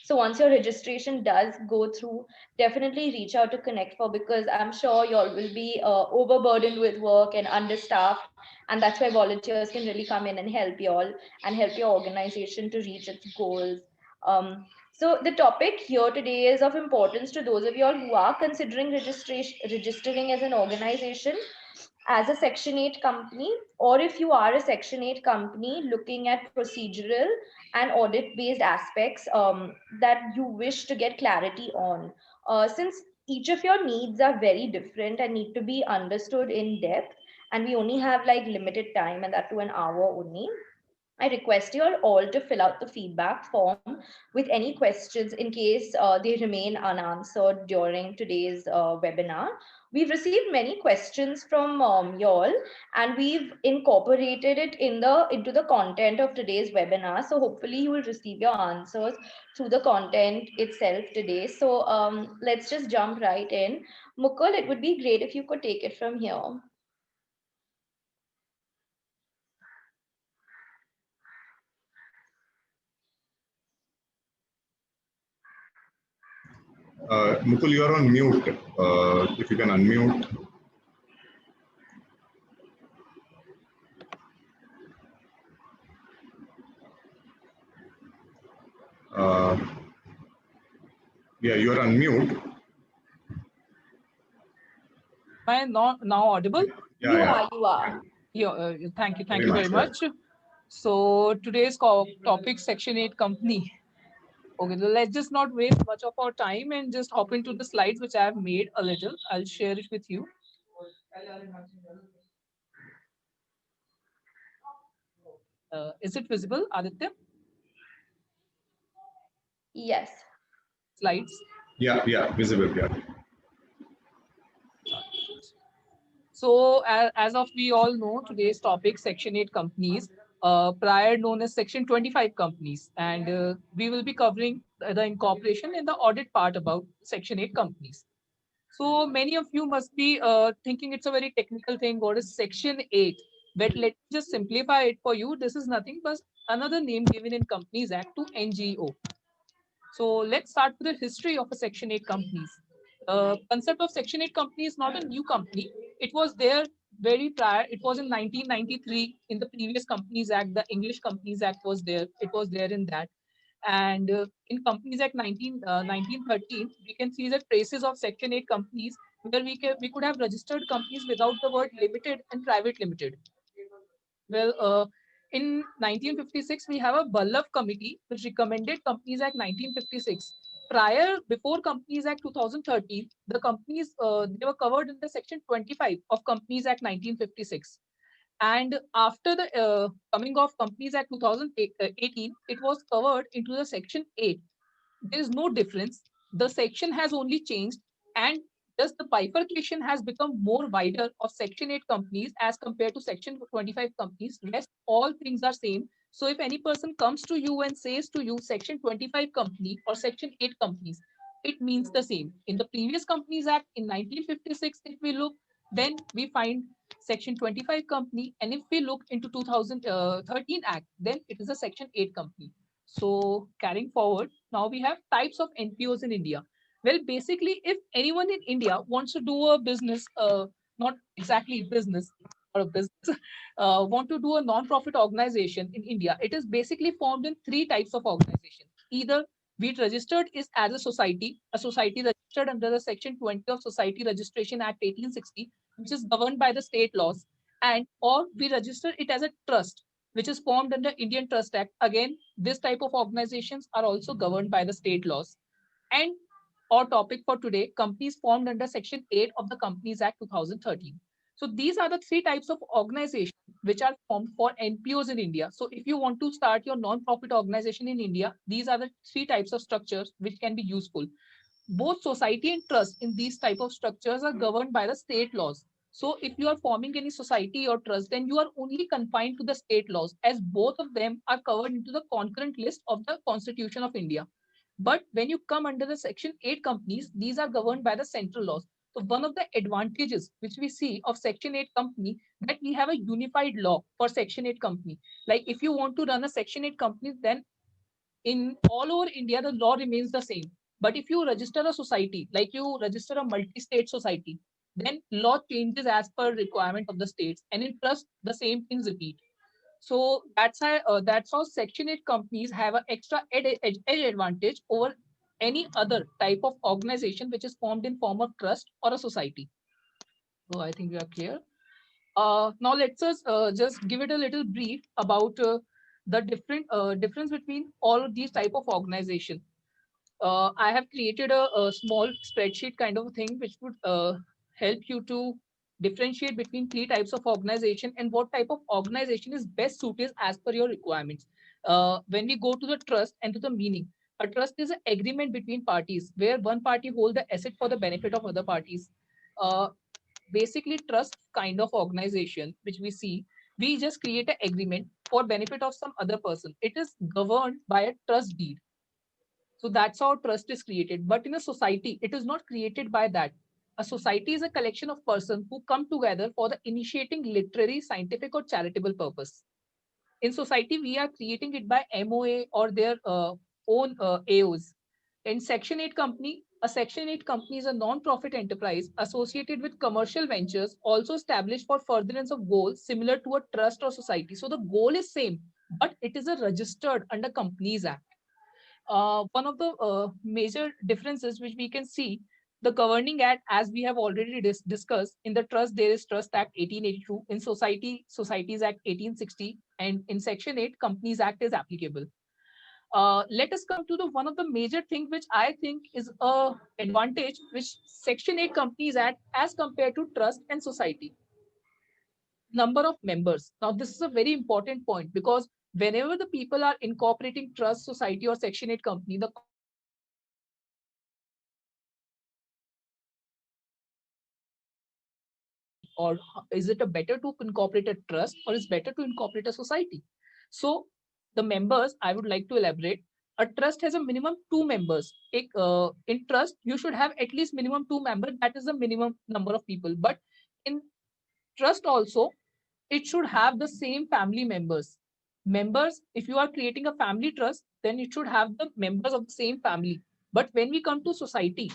So once your registration does go through, definitely reach out to Connect For, because I'm sure y'all will be overburdened with work and understaffed, and that's where volunteers can really come in and help y'all and help your organization to reach its goals. So the topic here today is of importance to those of y'all who are considering registering as an organization, as a Section 8 company, or if you are a Section 8 company looking at procedural and audit based aspects that you wish to get clarity on. Since each of your needs are very different and need to be understood in depth, and we only have like limited time, and that to an hour only, I request you all to fill out the feedback form with any questions in case they remain unanswered during today's webinar. We've received many questions from y'all, and we've incorporated it into the content of today's webinar. So hopefully you will receive your answers through the content itself today. So let's just jump right in. Mukul, it would be great if you could take it from here. Mukul, you are on mute. If you can unmute. Yeah, you are on mute. Am I now audible? Yeah, You are. Yeah, thank you very much. So today's topic, Section 8 company. Okay, so let's just not waste much of our time and just hop into the slides which I have made a little. I'll share it with you. Is it visible, Aditya? Yes. Slides? Yeah, visible, yeah. So as of we all know, today's topic, Section 8 companies, prior known as Section 25 companies. And we will be covering the incorporation and the audit part about Section 8 companies. So many of you must be thinking it's a very technical thing. What is Section 8? But let me just simplify it for you. This is nothing but another name given in Companies Act to NGO. So let's start with the history of a Section 8 companies. Concept of Section 8 company is not a new company. It was there very prior. It was in 1993 in the previous Companies Act. The English Companies Act was there. It was there in that. And in Companies Act 1913, we can see the traces of Section 8 companies where we could have registered companies without the word limited and private limited. Well, in 1956, we have a Ballabh Committee which recommended Companies Act 1956. Before Companies Act 2013, the companies, they were covered in the Section 25 of Companies Act 1956. And after the coming of Companies Act 2018, it was covered into the Section 8. There is no difference. The section has only changed, and thus the bifurcation has become more wider of Section 8 companies as compared to Section 25 companies. Rest all things are same. So if any person comes to you and says to you Section 25 company or Section 8 companies, it means the same. In the previous Companies Act in 1956, if we look, then we find Section 25 company, and if we look into 2013 Act, then it is a Section 8 company. So carrying forward, now we have types of NPOs in India. Well, basically, if anyone in India wants to do a business, not exactly business or a business, want to do a non-profit organization in India, it is basically formed in three types of organization. Either be it registered is as a society registered under the Section 20 of Society Registration Act 1860, which is governed by the state laws, and or we register it as a trust, which is formed under Indian Trust Act. Again, this type of organizations are also governed by the state laws. And our topic for today, companies formed under Section 8 of the Companies Act 2013. So these are the three types of organizations which are formed for NPOs in India. So if you want to start your non-profit organization in India, these are the three types of structures which can be useful. Both society and trust in these type of structures are governed by the state laws. So if you are forming any society or trust, then you are only confined to the state laws, as both of them are covered into the concurrent list of the Constitution of India. But when you come under the Section 8 companies, these are governed by the central laws. So one of the advantages which we see of Section 8 company, that we have a unified law for Section 8 company. Like if you want to run a Section 8 company, then in all over India, the law remains the same. But if you register a society, like you register a multi-state society, then law changes as per requirement of the states, and in trust, the same things repeat. So that's how Section 8 companies have an extra edge advantage over any other type of organization which is formed in form of trust or a society. So I think we are clear. Now let's just give it a little brief about the difference between all of these type of organization. I have created a small spreadsheet kind of thing which would help you to differentiate between three types of organization and what type of organization is best suited as per your requirements. When we go to the trust and to the meaning, a trust is an agreement between parties where one party holds the asset for the benefit of other parties. Uh, Basically, trust kind of organization which we see, we just create an agreement for benefit of some other person. It is governed by a trust deed. So that's how trust is created. But in a society, it is not created by that. A society is a collection of persons who come together for the initiating literary, scientific, or charitable purpose. In society, we are creating it by MOA or their own AOs. In Section 8 company, a Section 8 company is a non-profit enterprise associated with commercial ventures, also established for furtherance of goals similar to a trust or society. So the goal is same, but it is a registered under Companies Act. One of the major differences which we can see, the governing act, as we have already discussed, in the trust there is Trust Act 1882, in society Societies Act 1860, and in Section 8 Companies Act is applicable. Let us come to the one of the major thing which I think is a advantage which Section 8 Companies Act as compared to trust and society. Number of members. Now, this is a very important point because whenever the people are incorporating trust, society, or Section 8 company, the or is it a better to incorporate a trust or is better to incorporate a society? So the members, I would like to elaborate. A trust has a minimum 2 members. In trust, you should have at least minimum 2 members. That is the minimum number of people. But in trust also, it should have the same family members. Members, if you are creating a family trust, then it should have the members of the same family. But when we come to society,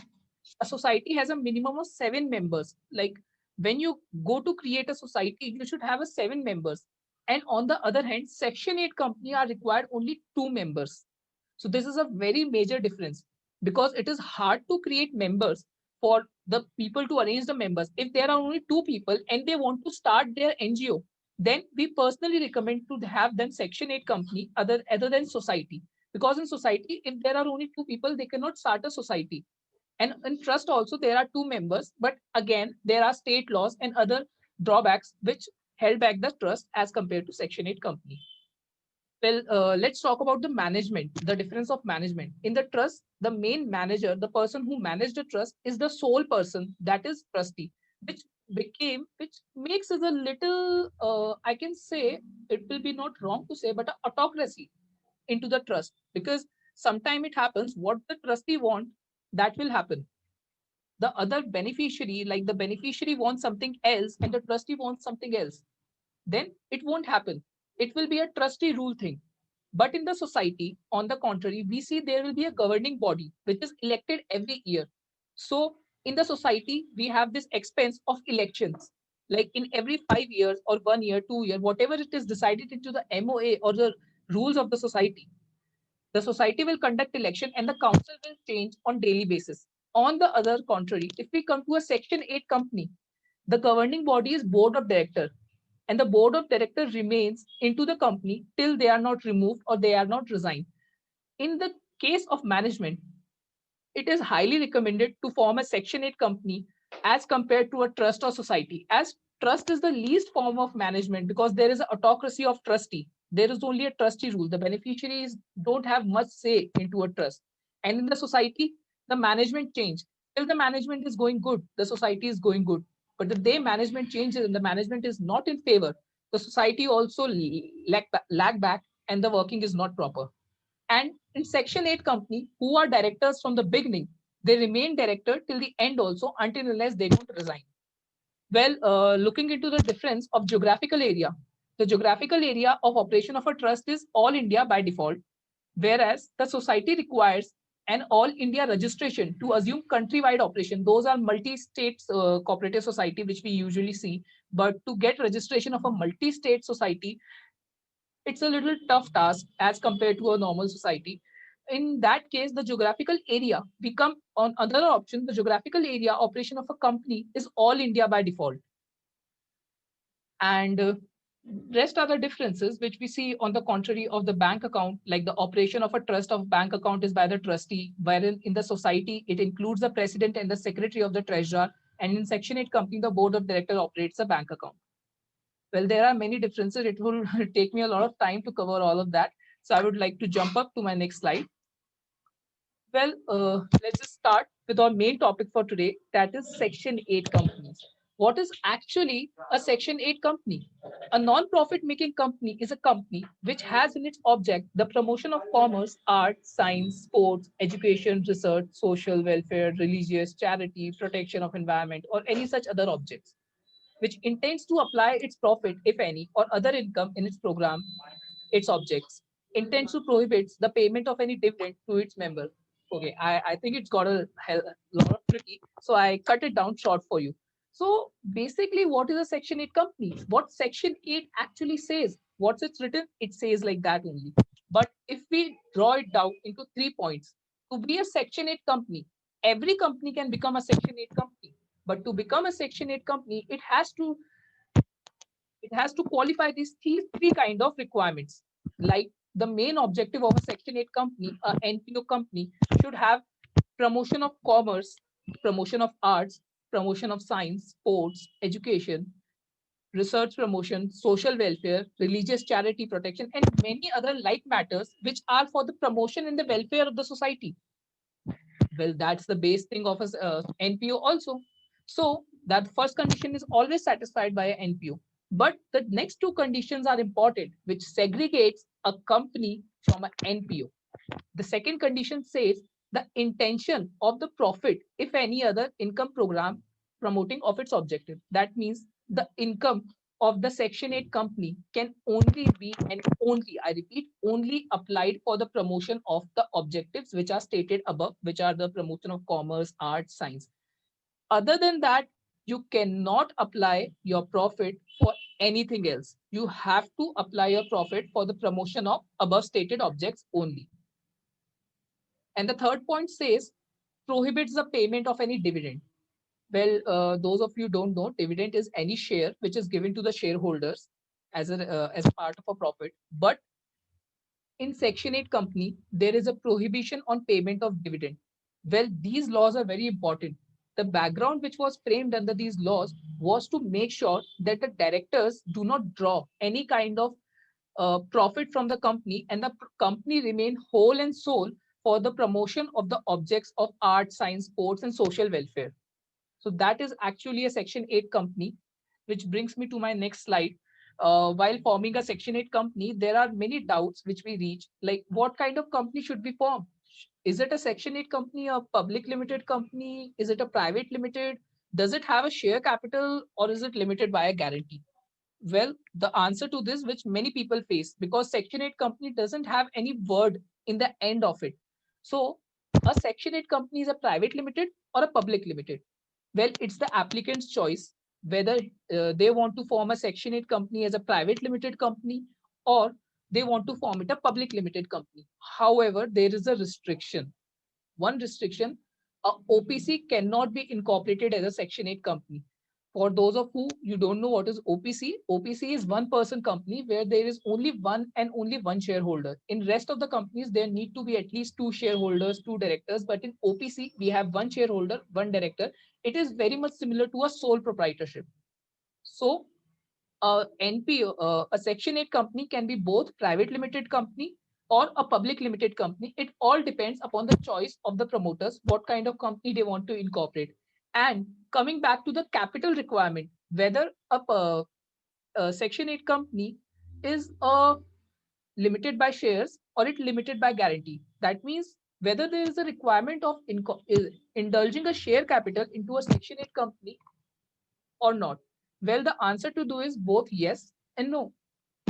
a society has a minimum of 7 members. Like when you go to create a society, you should have a 7 members. And on the other hand, Section 8 company are required only 2 members. So this is a very major difference because it is hard to create members for the people to arrange the members. If there are only 2 people and they want to start their NGO, then we personally recommend to have them Section 8 company other than society. Because in society, if there are only 2 people, they cannot start a society. And in trust also, there are 2 members, but again, there are state laws and other drawbacks which held back the trust as compared to Section 8 company. Well, let's talk about the management, the difference of management. In the trust, the main manager, the person who managed the trust, is the sole person, that is trustee, which makes it a little, I can say, it will be not wrong to say, but a autocracy into the trust, because sometime it happens what the trustee want, that will happen. The other beneficiary, like the beneficiary wants something else and the trustee wants something else, then it won't happen. It will be a trustee rule thing. But in the society, on the contrary, we see there will be a governing body which is elected every year. So in the society, we have this expense of elections. Like in every 5 years or 1 year, 2 year, whatever it is decided into the MOA or the rules of the society will conduct election and the council will change on daily basis. On the other contrary, if we come to a Section 8 company, the governing body is board of director, and the board of director remains into the company till they are not removed or they are not resigned. In the case of management, it is highly recommended to form a Section 8 company as compared to a trust or society, as trust is the least form of management because there is an autocracy of trustee. There is only a trustee rule. The beneficiaries don't have much say into a trust. And in the society, the management change. Till the management is going good, the society is going good. But the day management changes and the management is not in favor, the society also lag back and the working is not proper. And in Section 8 company, who are directors from the beginning, they remain director till the end also until unless they don't resign. Well, looking into the difference of geographical area, the geographical area of operation of a trust is all India by default. whereas the society requires an all India registration to assume countrywide operation. Those are multi-state cooperative society, which we usually see. But to get registration of a multi-state society, it's a little tough task as compared to a normal society. In that case, the geographical area become on other option. The geographical area operation of a company is all India by default. And rest are the differences which we see on the contrary of the bank account, like the operation of a trust of bank account is by the trustee, wherein in the society, it includes the president and the secretary of the treasurer. And in Section 8 company, the board of directors operates a bank account. Well, there are many differences. It will take me a lot of time to cover all of that. So I would like to jump up to my next slide. Well, let's just start with our main topic for today, that is Section 8 companies. What is actually a Section 8 company? A non-profit making company is a company which has in its object the promotion of commerce, art, science, sports, education, research, social welfare, religious, charity, protection of environment, or any such other objects, which intends to apply its profit, if any, or other income in its program, its objects, intends to prohibit the payment of any dividend to its member. Okay, I think it's got a lot of tricky, so I cut it down short for you. So basically, what is a Section 8 company? What Section 8 actually says? What's it written? It says like that only. But if we draw it down into 3 points, to be a Section 8 company, every company can become a Section 8 company. But to become a Section 8 company, it has to qualify these three kind of requirements. Like the main objective of a Section 8 company, a NPO company, should have promotion of commerce, promotion of arts, promotion of science, sports, education, research promotion, social welfare, religious charity protection, and many other like matters which are for the promotion and the welfare of the society. Well, that's the base thing of a NPO also. So that first condition is always satisfied by an NPO. But the next two conditions are important, which segregates a company from an NPO. The second condition says the intention of the profit, if any other income program promoting of its objective. That means the income of the Section 8 company can only be, and only, I repeat, only applied for the promotion of the objectives which are stated above, which are the promotion of commerce, arts, science. Other than that, you cannot apply your profit for anything else. You have to apply your profit for the promotion of above stated objects only. And the third point says prohibits the payment of any dividend. Well, those of you don't know, dividend is any share which is given to the shareholders as a part of a profit. But in Section 8 company, there is a prohibition on payment of dividend. Well, these laws are very important. The background which was framed under these laws was to make sure that the directors do not draw any kind of profit from the company, and the company remain whole and sole for the promotion of the objects of art, science, sports, and social welfare. So that is actually a Section 8 company, which brings me to my next slide. While forming a Section 8 company, there are many doubts which we reach, like what kind of company should be formed? Is it a Section 8 company, a public limited company? Is it a private limited? Does it have a share capital, or is it limited by a guarantee? Well, the answer to this, which many people face, because Section 8 company doesn't have any word in the end of it. So a Section 8 company is a private limited or a public limited. Well, it's the applicant's choice whether they want to form a Section 8 company as a private limited company, or they want to form it a public limited company. However, there is a restriction. One restriction, a OPC cannot be incorporated as a Section 8 company. For those of you don't know what is OPC, OPC is one person company where there is only one and only one shareholder. In rest of the companies, there need to be at least two shareholders, two directors. But in OPC, we have one shareholder, one director. It is very much similar to a sole proprietorship. So a NPO, a Section 8 company can be both private limited company or a public limited company. It all depends upon the choice of the promoters, what kind of company they want to incorporate. And coming back to the capital requirement, whether a Section 8 company is limited by shares or it limited by guarantee. That means whether there is a requirement of indulging a share capital into a Section 8 company or not. Well, the answer to do is both yes and no.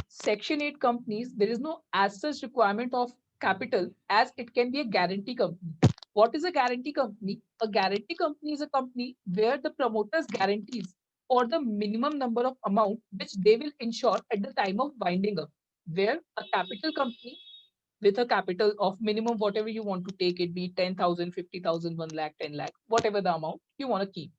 Section 8 companies, there is no as such requirement of capital as it can be a guarantee company. What is a guarantee company? A guarantee company is a company where the promoters guarantees for the minimum number of amount which they will insure at the time of winding up. Where a capital company with a capital of minimum whatever you want to take it, be 10,000, 50,000, 1 lakh, 10 lakh, whatever the amount you want to keep.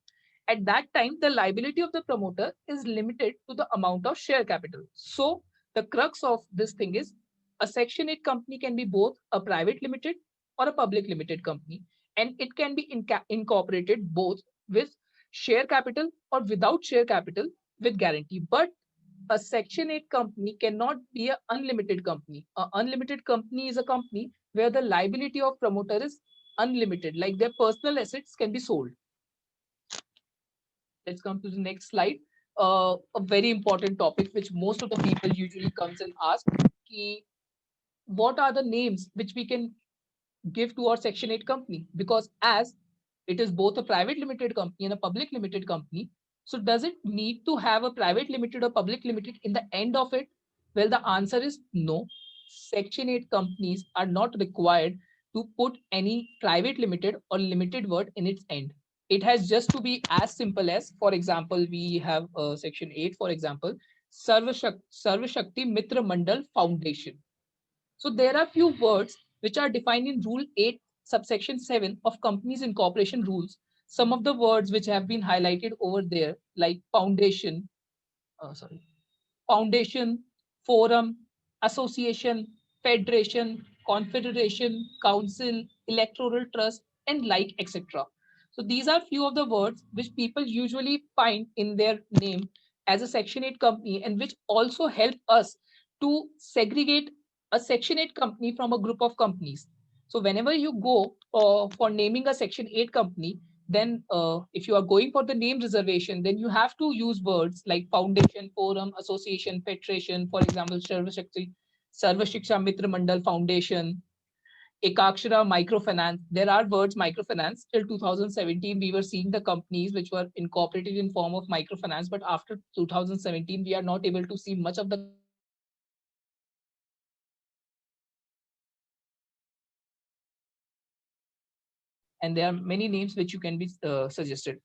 At that time, the liability of the promoter is limited to the amount of share capital. So the crux of this thing is a Section 8 company can be both a private limited or a public limited company, and it can be incorporated both with share capital or without share capital with guarantee. But a Section 8 company cannot be an unlimited company. An unlimited company is a company where the liability of promoter is unlimited, like their personal assets can be sold. Let's come to the next slide. A very important topic which most of the people usually comes and ask, ki, what are the names which we can give to our Section 8 company? Because as it is both a private limited company and a public limited company, so does it need to have a private limited or public limited in the end of it? Well, the answer is no. Section 8 companies are not required to put any private limited or limited word in its end. It has just to be as simple as, for example, we have Section 8, for example, Sarva Shakti Mitra Mandal Foundation. So there are few words which are defined in Rule 8, subsection 7 of Companies Incorporation Rules. Some of the words which have been highlighted over there, like foundation, foundation, forum, association, federation, confederation, council, electoral trust, and like, etc. So these are few of the words which people usually find in their name as a Section 8 company, and which also help us to segregate a Section 8 company from a group of companies. So whenever you go for naming a Section 8 company, then if you are going for the name reservation, then you have to use words like foundation, forum, association, federation. For example, Sarva Shiksha Mitra Mandal Foundation, Ekakshara Microfinance. There are words microfinance. Till 2017, we were seeing the companies which were incorporated in form of microfinance, but after 2017, we are not able to see much of the and there are many names which you can be suggested.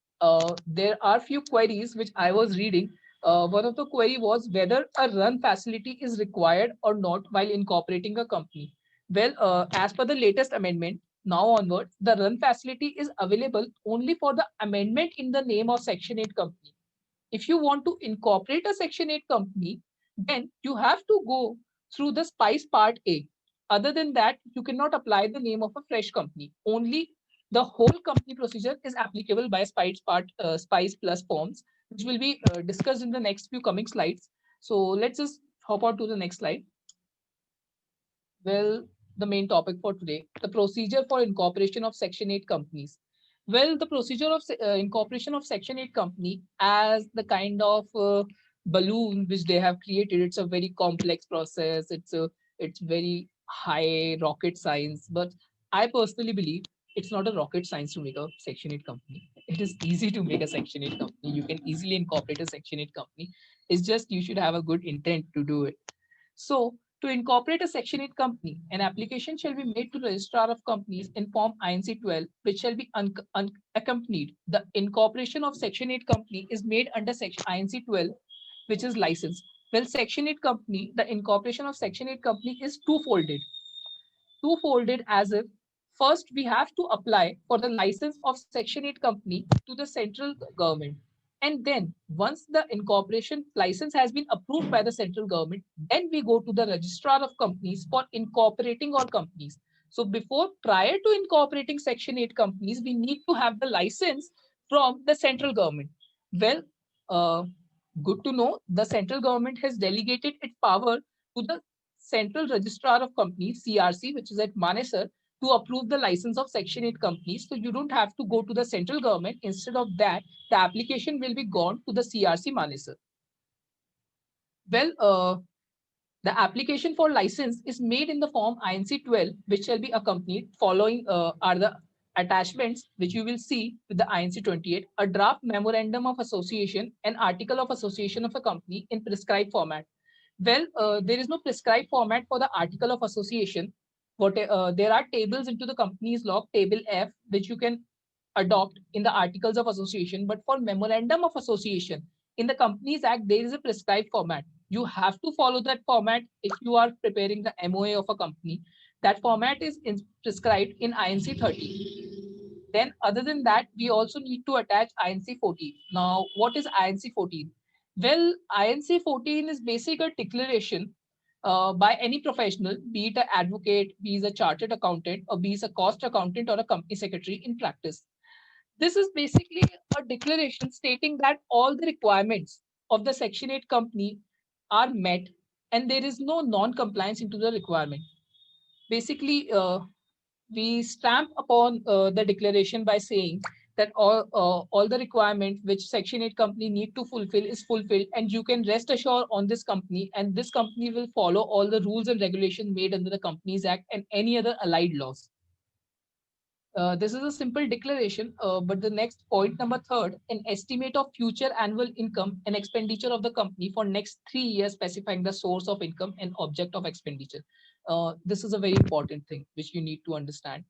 There are few queries which I was reading. One of the query was whether a run facility is required or not while incorporating a company. Well, as per the latest amendment, now onwards, the run facility is available only for the amendment in the name of Section 8 company. If you want to incorporate a Section 8 company, then you have to go through the SPICE Part A. Other than that, you cannot apply the name of a fresh company. Only the whole company procedure is applicable by SPICE plus forms, which will be discussed in the next few coming slides. So let's just hop on to the next slide. Well, the main topic for today, the procedure for incorporation of Section 8 companies. Well, the procedure of incorporation of Section 8 company as the kind of balloon which they have created, it's a very complex process. It's very high rocket science, but I personally believe it's not a rocket science to make a Section 8 company. It is easy to make a Section 8 company. You can easily incorporate a Section 8 company. It's just you should have a good intent to do it. So to incorporate a Section 8 company, an application shall be made to the Registrar of Companies in Form INC 12, which shall be accompanied. The incorporation of Section 8 company is made under Section INC 12, which is licensed. Well, Section 8 company, the incorporation of Section 8 company is two-folded. Two-folded as if first we have to apply for the license of Section 8 company to the central government. And then once the incorporation license has been approved by the central government, then we go to the registrar of companies for incorporating our companies. So prior to incorporating Section 8 companies, we need to have the license from the central government. Well, good to know the central government has delegated its power to the Central Registrar of Companies, CRC, which is at Manesar, to approve the license of Section 8 companies. So you don't have to go to the central government. Instead of that, the application will be gone to the CRC Manesar. Well, the application for license is made in the form INC 12, which shall be accompanied. Following are the attachments which you will see with the INC 28, a draft memorandum of association, an article of association of a company in prescribed format. Well, there is no prescribed format for the article of association. there are tables into the company's law, table F, which you can adopt in the articles of association. But for memorandum of association in the Companies Act, there is a prescribed format. You have to follow that format if you are preparing the MOA of a company. That format is prescribed in INC 30. Then other than that, we also need to attach INC 14. Now, what is INC 14? Well, INC 14 is basically a declaration by any professional, be it an advocate, be it a chartered accountant, or be it a cost accountant or a company secretary in practice. This is basically a declaration stating that all the requirements of the Section 8 company are met and there is no non-compliance into the requirement. Basically, we stamp upon the declaration by saying that all the requirement which Section 8 company need to fulfill is fulfilled, and you can rest assured on this company, and this company will follow all the rules and regulations made under the Companies Act and any other allied laws. This is a simple declaration, but the next point, number third, an estimate of future annual income and expenditure of the company for next 3 years, specifying the source of income and object of expenditure. This is a very important thing which you need to understand.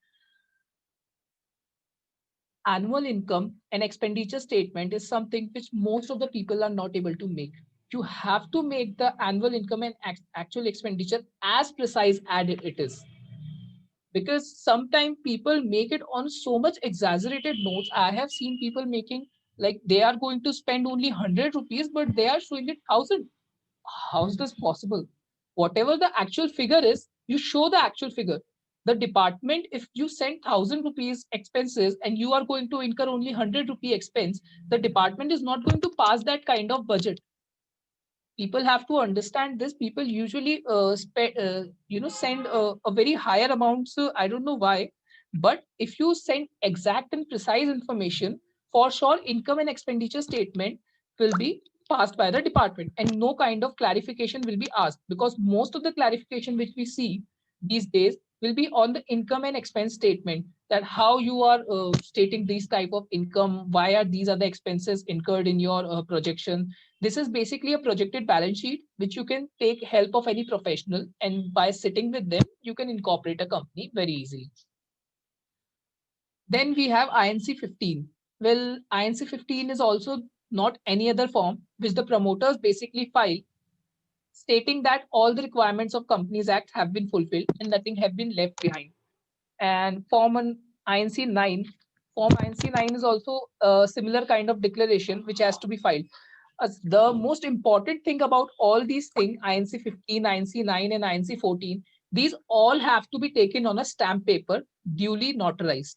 Annual income and expenditure statement is something which most of the people are not able to make. You have to make the annual income and actual expenditure as precise as it is, because sometimes people make it on so much exaggerated notes. I have seen people making like they are going to spend only 100 rupees, but they are showing it 1,000. How is this possible? Whatever the actual figure is, you show the actual figure. The department, if you send 1,000 rupees expenses and you are going to incur only 100 rupee expense, the department is not going to pass that kind of budget. People have to understand this. People usually send a very higher amount. So I don't know why, but if you send exact and precise information, for sure income and expenditure statement will be passed by the department and no kind of clarification will be asked, because most of the clarification which we see these days will be on the income and expense statement, that how you are stating these type of income, why are these are the expenses incurred in your projection. This is basically a projected balance sheet, which you can take help of any professional, and by sitting with them, you can incorporate a company very easily. Then we have INC 15. Well, INC 15 is also not any other form which the promoters basically file, stating that all the requirements of Companies Act have been fulfilled and nothing have been left behind. And Form INC 9. Form INC 9 is also a similar kind of declaration which has to be filed. The most important thing about all these things, INC 15, INC 9, and INC 14, these all have to be taken on a stamp paper, duly notarized.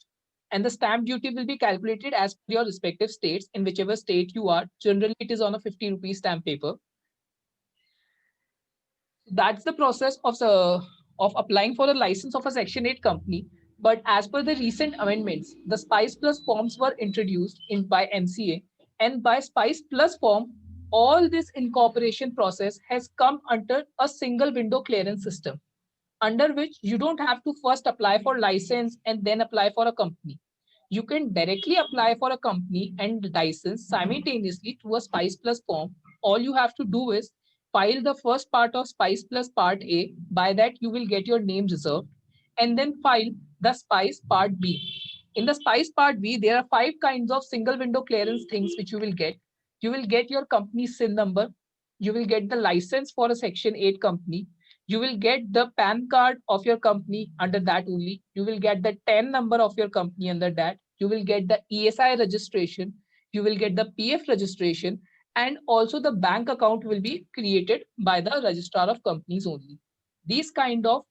And the stamp duty will be calculated as per your respective states. In whichever state you are, generally it is on a 50 rupee stamp paper. That's the process of applying for a license of a Section 8 company. But as per the recent amendments, the Spice Plus forms were introduced by MCA, and by Spice Plus form, all this incorporation process has come under a single window clearance system, under which you don't have to first apply for license and then apply for a company. You can directly apply for a company and license simultaneously through a Spice Plus form. All you have to do is file the first part of Spice Plus Part A. By that, you will get your name reserved, and then file the Spice Part B. In the Spice Part B, there are 5 kinds of single window clearance things which you will get. You will get your company SIN number. You will get the license for a Section 8 company. You will get the PAN card of your company under that only. You will get the TAN number of your company under that. You will get the ESI registration. You will get the PF registration. And also the bank account will be created by the registrar of companies only. These kind of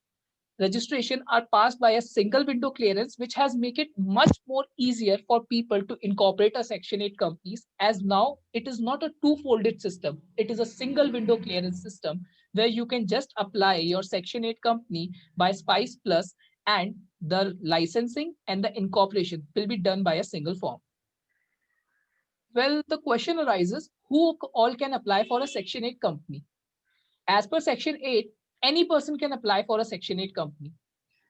registration are passed by a single window clearance, which has made it much more easier for people to incorporate a Section 8 companies, as now it is not a two-folded system. It is a single window clearance system where you can just apply your Section 8 company by Spice Plus, and the licensing and the incorporation will be done by a single form. Well, the question arises, who all can apply for a Section 8 company? As per Section 8, any person can apply for a Section 8 company.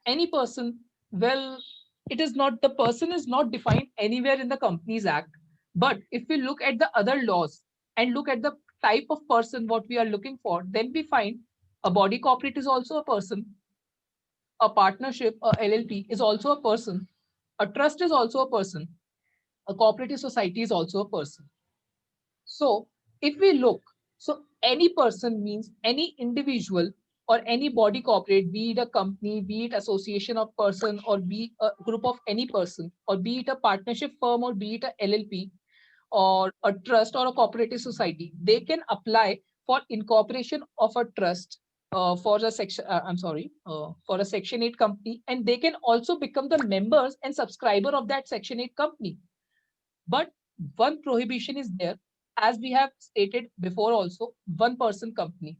Any person, well, it is not, the person is not defined anywhere in the Companies Act. But if we look at the other laws and look at the type of person what we are looking for, then we find a body corporate is also a person. a partnership, a LLP is also a person, a trust is also a person, a cooperative society is also a person. So if we look, so any person means any individual or any body corporate, be it a company, be it association of person, or be a group of any person, or be it a partnership firm, or be it a LLP, or a trust or a cooperative society, they can apply for incorporation of a trust for a section, for a Section 8 company, and they can also become the members and subscriber of that Section 8 company. But one prohibition is there, as we have stated before also, one person company.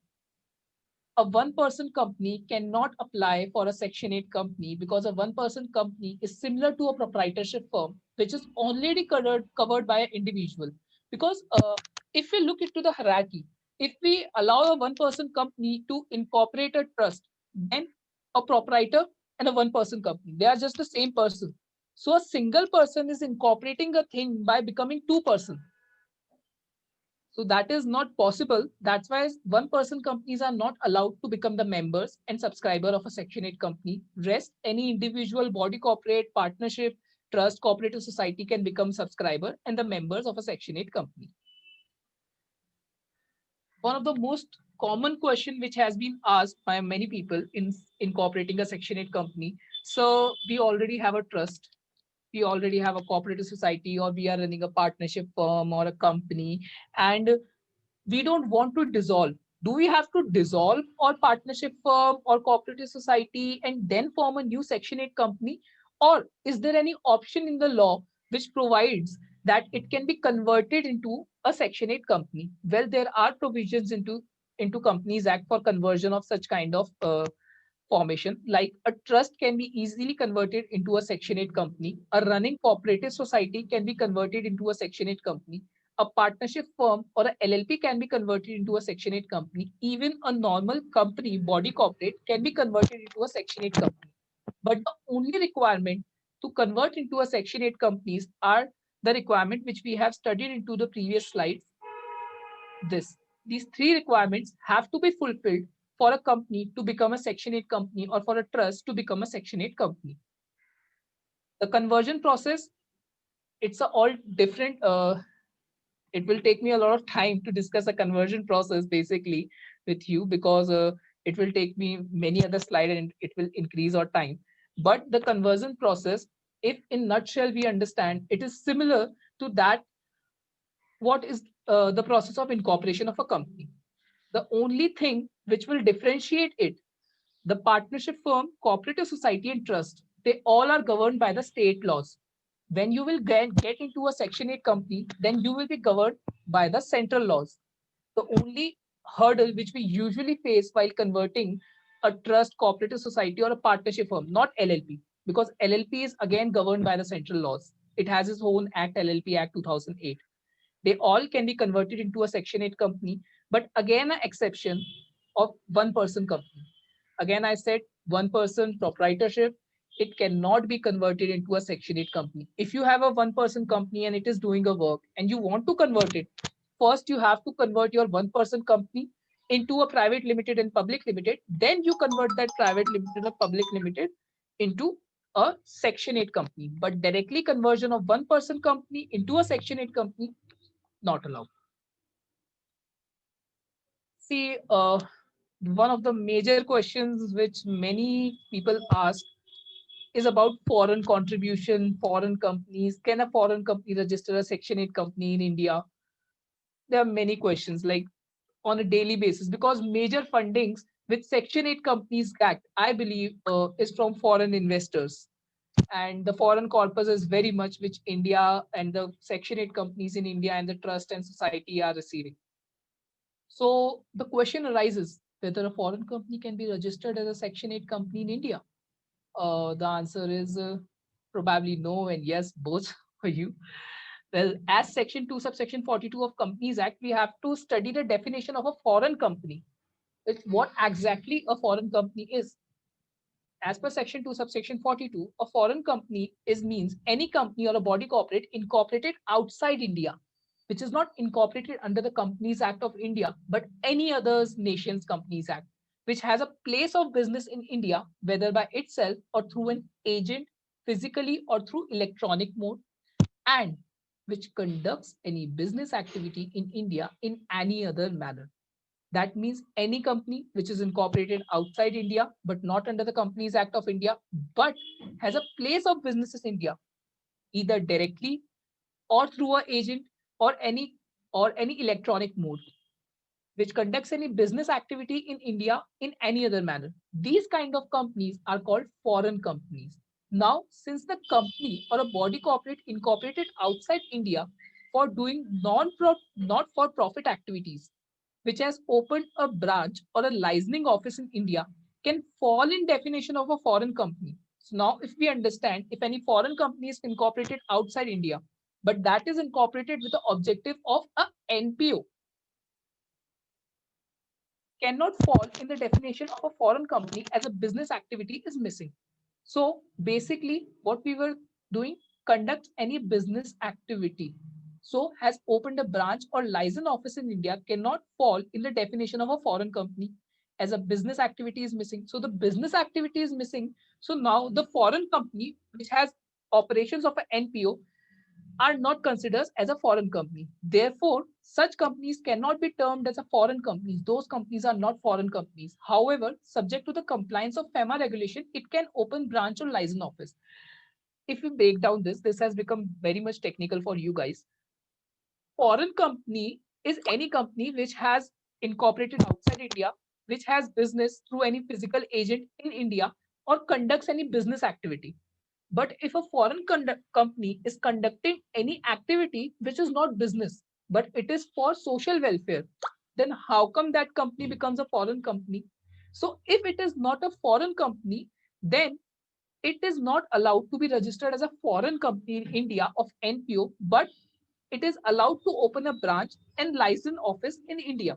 A one person company cannot apply for a Section 8 company because a one person company is similar to a proprietorship firm, which is already covered by an individual. Because if we look into the hierarchy, if we allow a one person company to incorporate a trust, then a proprietor and a one person company, they are just the same person. So a single person is incorporating a thing by becoming two person. So that is not possible. That's why one person companies are not allowed to become the members and subscriber of a Section 8 company. Rest, any individual body corporate, partnership, trust, cooperative society can become subscriber and the members of a Section 8 company. One of the most common question which has been asked by many people in incorporating a Section 8 company. So we already have a trust, we already have a cooperative society, or we are running a partnership firm or a company, and we don't want to dissolve. Do we have to dissolve our partnership firm or cooperative society and then form a new Section 8 company? Or is there any option in the law which provides that it can be converted into a Section 8 company? Well, there are provisions into Companies Act for conversion of such kind of formation. Like a trust can be easily converted into a Section 8 company. A running cooperative society can be converted into a Section 8 company. A partnership firm or a LLP can be converted into a Section 8 company. Even a normal company, body corporate, can be converted into a Section 8 company. But the only requirement to convert into a Section 8 companies are the requirement which we have studied into the previous slides. These three requirements have to be fulfilled for a company to become a Section 8 company or for a trust to become a Section 8 company. The conversion process, it's a all different. It will take me a lot of time to discuss a conversion process basically with you, because it will take me many other slides and it will increase our time. But the conversion process, if in nutshell we understand, it is similar to that what is the process of incorporation of a company. The only thing which will differentiate it, the partnership firm, cooperative society, and trust, they all are governed by the state laws. When you will get into a Section 8 company, then you will be governed by the central laws. The only hurdle which we usually face while converting a trust, cooperative society, or a partnership firm, not LLP, because LLP is again governed by the central laws. It has its own act, LLP Act 2008. They all can be converted into a Section 8 company, but again, an exception of one person company. Again, I said one person proprietorship, it cannot be converted into a Section 8 company. If you have a one person company and it is doing a work and you want to convert it, first you have to convert your one person company into a private limited and public limited. Then you convert that private limited or public limited into a Section 8 company. But directly conversion of one person company into a Section 8 company, not allowed. See, one of the major questions which many people ask is about foreign contribution, foreign companies. Can a foreign company register a Section 8 company in India? There are many questions like on a daily basis, because major fundings with Section 8 companies Act, I believe, is from foreign investors. And the foreign corpus is very much which India and the Section 8 companies in India and the trust and society are receiving. So the question arises whether a foreign company can be registered as a Section 8 company in India. The answer is probably no and yes, both for you. Well, as Section 2, subsection 42 of Companies Act, we have to study the definition of a foreign company. It's what exactly a foreign company is. As per Section 2, subsection 42, a foreign company means any company or a body corporate incorporated outside India, which is not incorporated under the Companies Act of India, but any other nation's Companies Act. which has a place of business in India, whether by itself or through an agent, physically or through electronic mode, and which conducts any business activity in India in any other manner. That means any company which is incorporated outside India, but not under the Companies Act of India, but has a place of business in India, either directly or through an agent or any electronic mode, which conducts any business activity in India in any other manner. These kind of companies are called foreign companies. Now, since the company or a body corporate incorporated outside India for doing not for profit activities, which has opened a branch or a licensing office in India, can fall in definition of a foreign company. So now, if we understand, if any foreign company is incorporated outside India, but that is incorporated with the objective of a NPO, cannot fall in the definition of a foreign company as a business activity is missing. So basically, what we were doing, conducts any business activity. So has opened a branch or license office in India cannot fall in the definition of a foreign company as a business activity is missing. So the business activity is missing. So now the foreign company, which has operations of an NPO, are not considered as a foreign company. Therefore, such companies cannot be termed as a foreign companies. Those companies are not foreign companies. However, subject to the compliance of FEMA regulation, it can open branch or license office. If we break down this has become very much technical for you guys. Foreign company is any company which has incorporated outside India, which has business through any physical agent in India or conducts any business activity. But if a foreign company is conducting any activity which is not business, but it is for social welfare, then how come that company becomes a foreign company? So if it is not a foreign company, then it is not allowed to be registered as a foreign company in India of NPO, but it is allowed to open a branch and license office in India.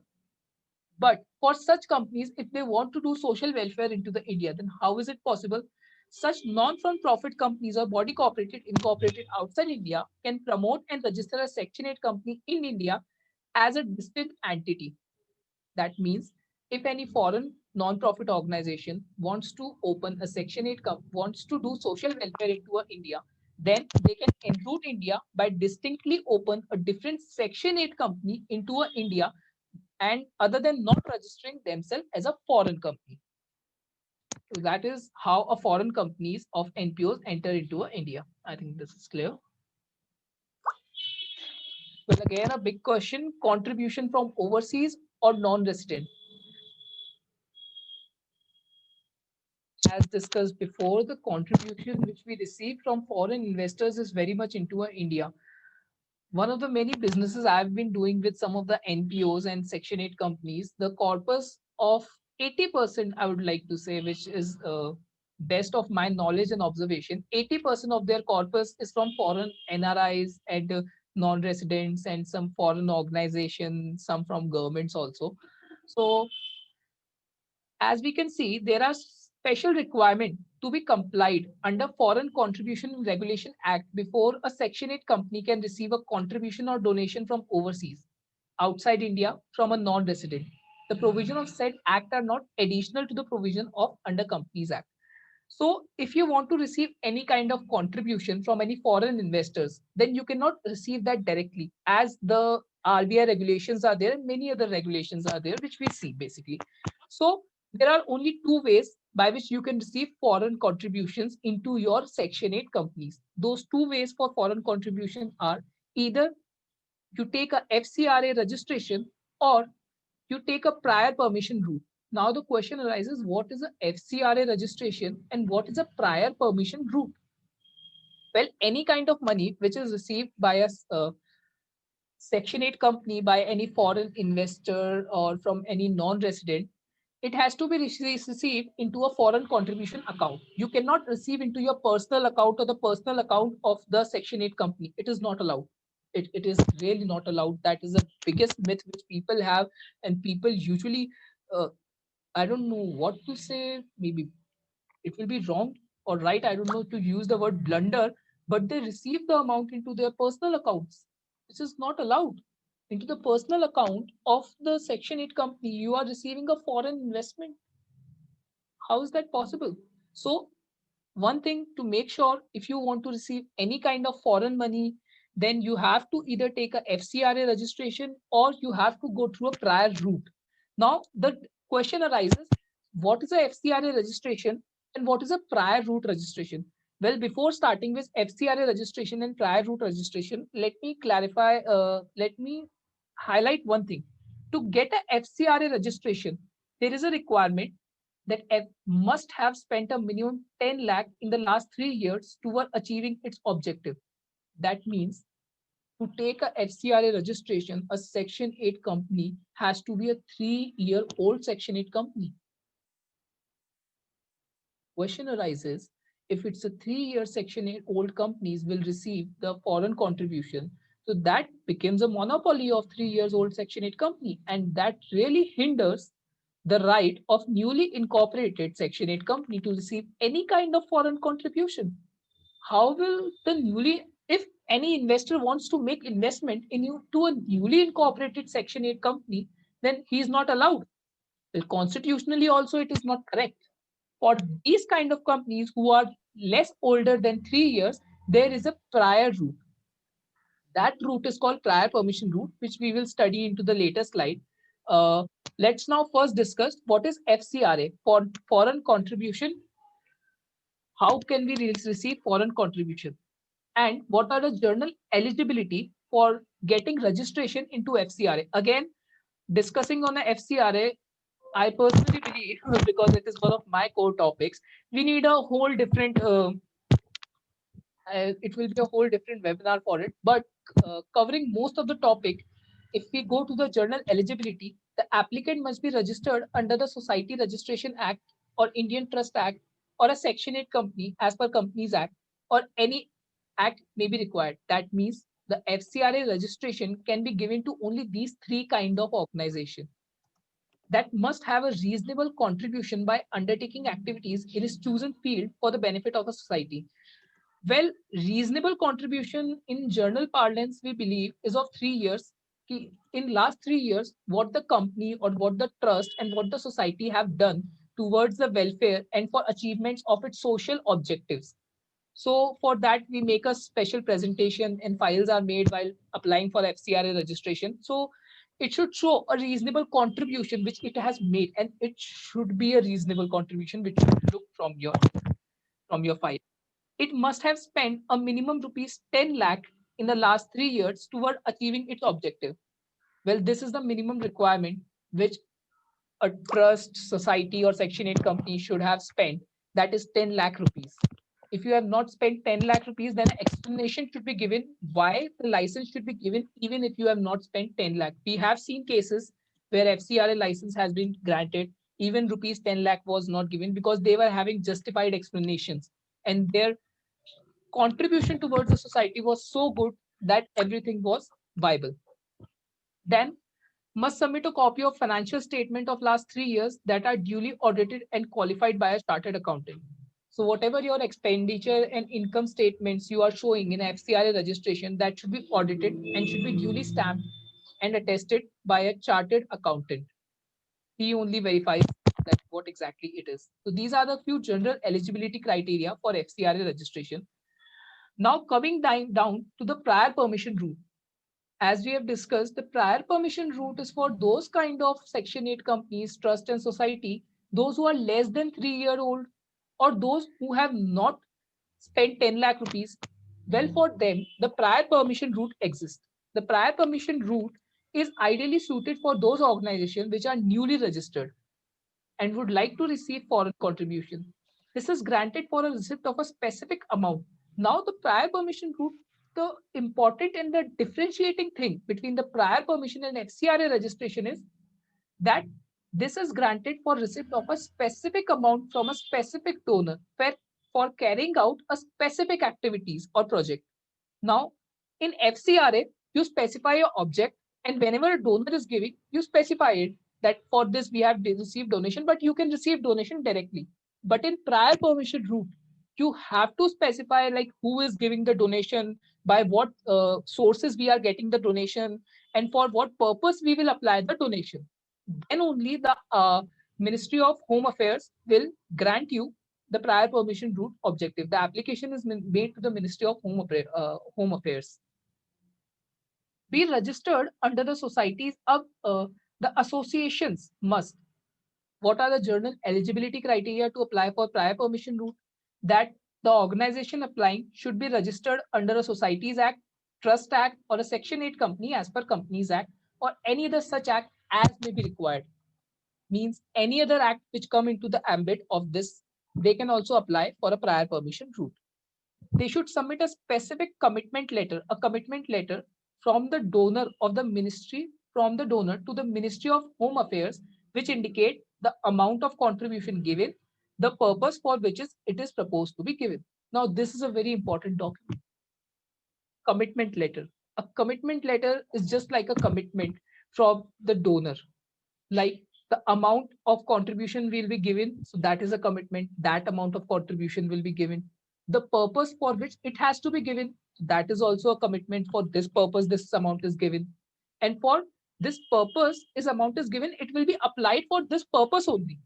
But for such companies, if they want to do social welfare into the India, then how is it possible? Such non-for-profit companies or body corporated incorporated outside India can promote and register a Section 8 company in India as a distinct entity. That means if any foreign non-profit organization wants to open a Section 8 wants to do social welfare into India, then they can enroute India by distinctly open a different Section 8 company into India, and other than not registering themselves as a foreign company. So that is how a foreign companies of NPOs enter into India. I think this is clear. Well, again, a big question, contribution from overseas or non-resident. As discussed before, the contribution which we receive from foreign investors is very much into India. One of the many businesses I've been doing with some of the NPOs and Section 8 companies, the corpus of 80%, I would like to say, which is best of my knowledge and observation, 80% of their corpus is from foreign NRIs and non-residents and some foreign organizations, some from governments also. So as we can see, there are special requirements to be complied under Foreign Contribution Regulation Act before a Section 8 company can receive a contribution or donation from overseas, outside India, from a non-resident. The provision of said act are not additional to the provision of under Companies Act. So if you want to receive any kind of contribution from any foreign investors, then you cannot receive that directly, as the RBI regulations are there and many other regulations are there, which we see basically. So there are only two ways by which you can receive foreign contributions into your Section 8 companies. Those two ways for foreign contribution are either you take a FCRA registration or you take a prior permission route. Now the question arises, what is a FCRA registration and what is a prior permission route? Well, any kind of money which is received by a Section 8 company by any foreign investor or from any non-resident, it has to be received into a foreign contribution account. You cannot receive into your personal account or the personal account of the Section 8 company. It is not allowed. It is really not allowed. That is the biggest myth which people have, and people usually, I don't know what to say, maybe it will be wrong or right, I don't know to use the word blunder, but they receive the amount into their personal accounts. This is not allowed. Into the personal account of the Section 8 company, you are receiving a foreign investment. How is that possible? So one thing to make sure, if you want to receive any kind of foreign money, then you have to either take a FCRA registration or you have to go through a prior route. Now, the question arises, what is a FCRA registration and what is a prior route registration? Well, before starting with FCRA registration and prior route registration, let me clarify, let me highlight one thing. To get a FCRA registration, there is a requirement that must have spent a minimum 10 lakh in the last 3 years toward achieving its objective. That means to take a FCRA registration, a Section 8 company has to be a 3-year-old Section 8 company. Question arises, if it's a 3-year Section 8 old companies will receive the foreign contribution, so that becomes a monopoly of 3 years old Section 8 company, and that really hinders the right of newly incorporated Section 8 company to receive any kind of foreign contribution. How will the newly, if any investor wants to make investment in you to a newly incorporated Section 8 company, then he is not allowed. Well, constitutionally also it is not correct. For these kind of companies who are less older than 3 years, there is a prior route. That route is called prior permission route, which we will study into the later slide. Let's now first discuss what is FCRA, for foreign contribution. How can we receive foreign contribution? And what are the journal eligibility for getting registration into FCRA? Again, discussing on the FCRA, I personally believe, because it is one of my core topics, we need a whole different, it will be a whole different webinar for it. But covering most of the topic, if we go to the journal eligibility, the applicant must be registered under the Society Registration Act or Indian Trust Act or a Section 8 company as per Companies Act, or any act may be required. That means the FCRA registration can be given to only these three kind of organization that must have a reasonable contribution by undertaking activities in its chosen field for the benefit of the society. Well, reasonable contribution in journal parlance, we believe, is of 3 years. In last 3 years, what the company or what the trust and what the society have done towards the welfare and for achievements of its social objectives. So for that, we make a special presentation and files are made while applying for FCRA registration. So it should show a reasonable contribution which it has made, and it should be a reasonable contribution which should look from your file. It must have spent a minimum rupees 10 lakh in the last 3 years toward achieving its objective. Well, this is the minimum requirement which a trust, society, or Section 8 company should have spent. That is 10 lakh rupees. If you have not spent 10 lakh rupees, then an explanation should be given why the license should be given, even if you have not spent 10 lakh. We have seen cases where FCRA license has been granted, even rupees 10 lakh was not given because they were having justified explanations and their contribution towards the society was so good that everything was viable. Then must submit a copy of financial statement of last 3 years that are duly audited and qualified by a chartered accountant. So whatever your expenditure and income statements you are showing in FCRA registration, that should be audited and should be duly stamped and attested by a chartered accountant. He only verifies that what exactly it is. So these are the few general eligibility criteria for FCRA registration. Now coming down to the prior permission route. As we have discussed, the prior permission route is for those kind of Section 8 companies, trust and society, those who are less than 3-year-old or those who have not spent 10 lakh rupees. Well, for them, the prior permission route exists. The prior permission route is ideally suited for those organizations which are newly registered and would like to receive foreign contribution. This is granted for a receipt of a specific amount. Now, the prior permission route, the important and the differentiating thing between the prior permission and FCRA registration is that this is granted for receipt of a specific amount from a specific donor for carrying out a specific activities or project. Now, in FCRA, you specify your object, and whenever a donor is giving, you specify it that for this we have received donation, but you can receive donation directly. But in prior permission route, you have to specify like who is giving the donation, by what sources we are getting the donation, and for what purpose we will apply the donation. Then only the Ministry of Home Affairs will grant you the prior permission route objective. The application is made to the Ministry of Home Affairs. Be registered under the societies of the associations must. What are the journal eligibility criteria to apply for prior permission route? That the organization applying should be registered under a Societies Act, Trust Act, or a Section 8 company as per Companies Act, or any other such act as may be required. Means any other act which come into the ambit of this, they can also apply for a prior permission route. They should submit a specific commitment letter, from the donor of the ministry, from the donor to the Ministry of Home Affairs, which indicate the amount of contribution given, the purpose for which it is proposed to be given. Now, this is a very important document. Commitment letter. A commitment letter is just like a commitment from the donor. Like the amount of contribution will be given, so that is a commitment. That amount of contribution will be given. The purpose for which it has to be given, that is also a commitment. For this purpose, this amount is given. And for this purpose, this amount is given, it will be applied for this purpose only.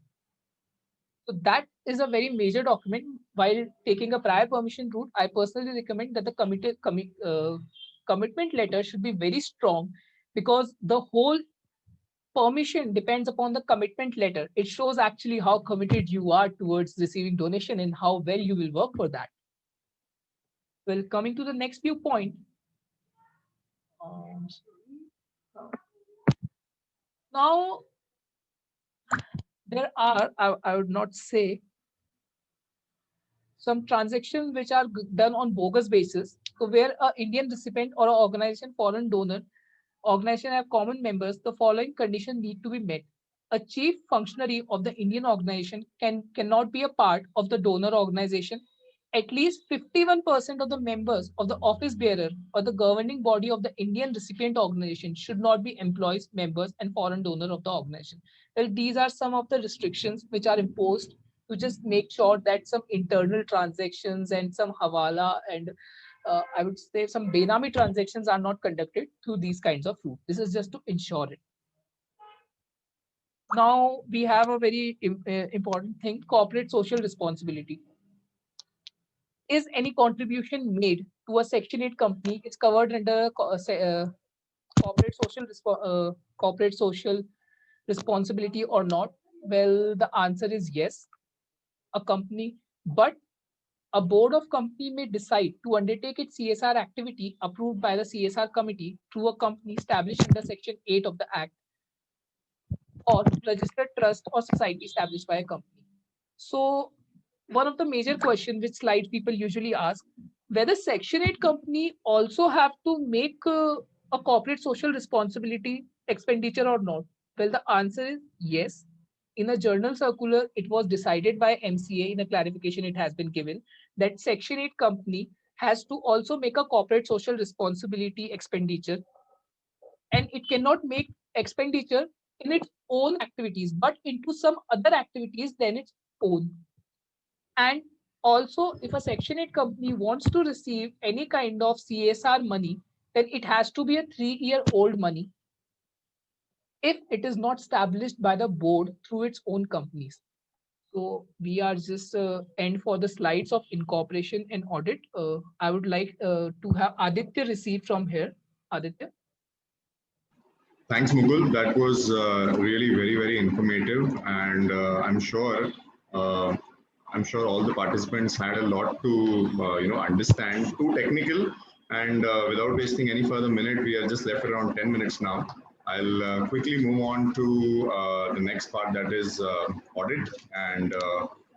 So that is a very major document. While taking a prior permission route, I personally recommend that the commitment letter should be very strong, because the whole permission depends upon the commitment letter. It shows actually how committed you are towards receiving donation and how well you will work for that. Well, coming to the next viewpoint. Now, there are, I would not say, some transactions which are done on bogus basis. So where an Indian recipient or an organization, foreign donor, organization have common members, the following conditions need to be met. A chief functionary of the Indian organization cannot be a part of the donor organization. At least 51% of the members of the office bearer or the governing body of the Indian recipient organization should not be employees, members, and foreign donor of the organization. Well, these are some of the restrictions which are imposed to just make sure that some internal transactions and some hawala and I would say some Benami transactions are not conducted through these kinds of routes. This is just to ensure it. Now we have a very important thing, corporate social responsibility. Is any contribution made to a Section 8 company is covered under corporate social responsibility or not? Well, the answer is yes. A company, but a board of company may decide to undertake its CSR activity approved by the CSR committee through a company established under Section 8 of the Act, or registered trust or society established by a company. So one of the major questions which slide people usually ask, whether Section 8 company also have to make a corporate social responsibility expenditure or not? Well, the answer is yes. In a journal circular, it was decided by MCA. In a clarification, it has been given that Section 8 company has to also make a corporate social responsibility expenditure, and it cannot make expenditure in its own activities, but into some other activities than its own. And also, if a Section 8 company wants to receive any kind of CSR money, then it has to be a 3-year-old money if it is not established by the board through its own companies. So we are just end for the slides of incorporation and audit. I would like to have Aditya receive from here. Aditya. Thanks, Mukul. That was really very, very informative, and I'm sure all the participants had a lot to understand. Too technical, and without wasting any further minute, we are just left around 10 minutes now. I'll quickly move on to the next part, that is audit and